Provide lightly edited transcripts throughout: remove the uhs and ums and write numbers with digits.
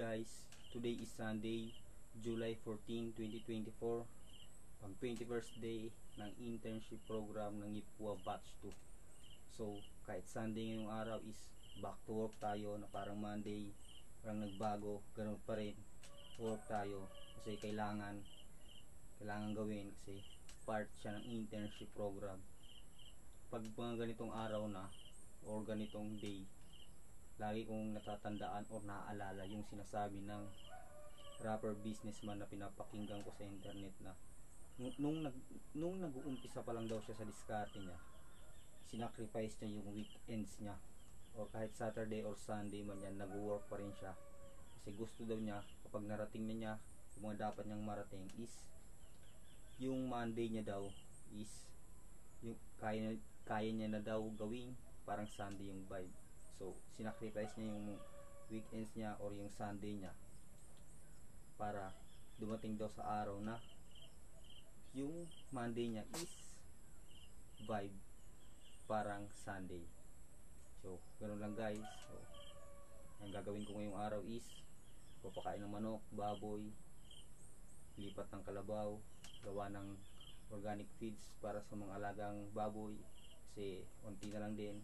guys, today is Sunday, July 14, 2024, pang 21st day ng internship program ng IPWA Batch 2. So kahit Sunday ngayong araw is back to work tayo na parang Monday, parang nagbago, ganun pa rin, work tayo kasi kailangan gawin kasi part siya ng internship program. Pag mga ganitong araw na or ganitong day, lagi kong natatandaan o naaalala yung sinasabi ng rapper businessman na pinapakinggan ko sa internet na nung nag-uumpisa pa lang daw siya sa diskarte niya, sinacrifice niya yung weekends niya o kahit Saturday or Sunday man yan, nag-work pa rin siya kasi gusto daw niya kapag narating na niya yung mga dapat niyang marating is yung Monday niya daw is yung kaya niya na daw gawing parang Sunday yung vibe. So sinacrifice niya yung weekends niya or yung Sunday niya para dumating daw sa araw na yung Monday niya is vibe parang Sunday. So ganoon lang guys. So ang gagawin ko ngayong araw is papakain ng manok, baboy, lipat ng kalabaw, gawa ng organic feeds para sa mga alagang baboy kasi unti na lang din.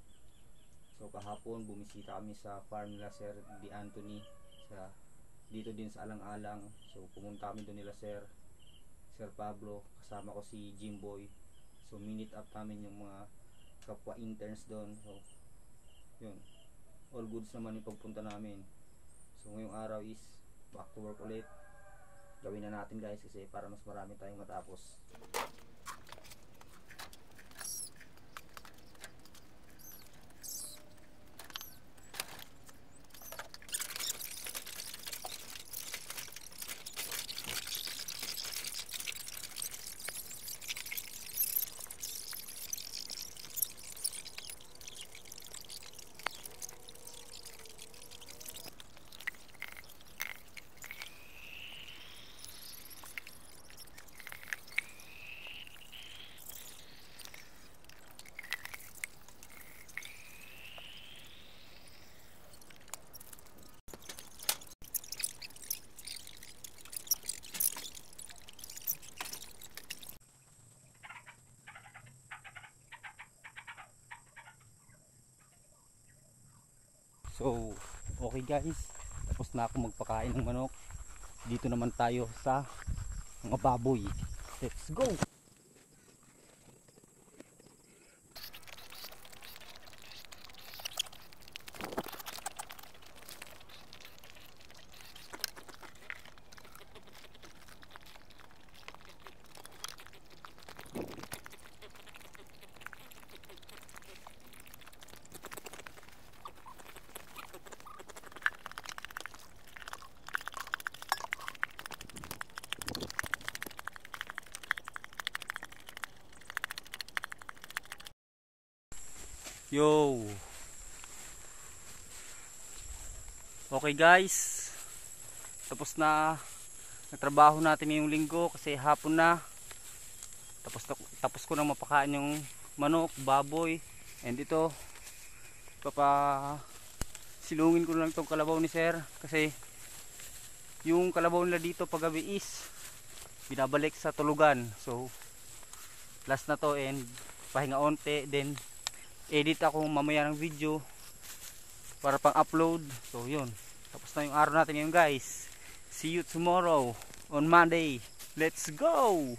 So kahapon bumisita kami sa farm nila Sir Di Anthony dito din sa Alang-Alang. So pumunta kami doon nila Sir Pablo, kasama ko si Jimboy. So minute up namin yung mga kapwa interns doon. So yun, all goods naman yung pagpunta namin. So ngayong araw is back to work ulit. Gawin na natin guys kasi para mas marami tayong matapos. So, okay guys, tapos na ako magpakain ng manok. Dito naman tayo sa mga baboy. Let's go! Yo. Okay guys. Tapos na nagtrabaho natin ngayong linggo kasi hapon na. Tapos ko na mapakain yung manok, baboy. And ito silungin ko na lang tong kalabaw ni Sir kasi yung kalabaw nila dito paggabi is binabalik sa tulugan. So last na to and pahinga onte, then edit ako mamaya ng video para pang upload. So yun, tapos na yung araw natin ngayon guys. See you tomorrow on Monday. Let's go!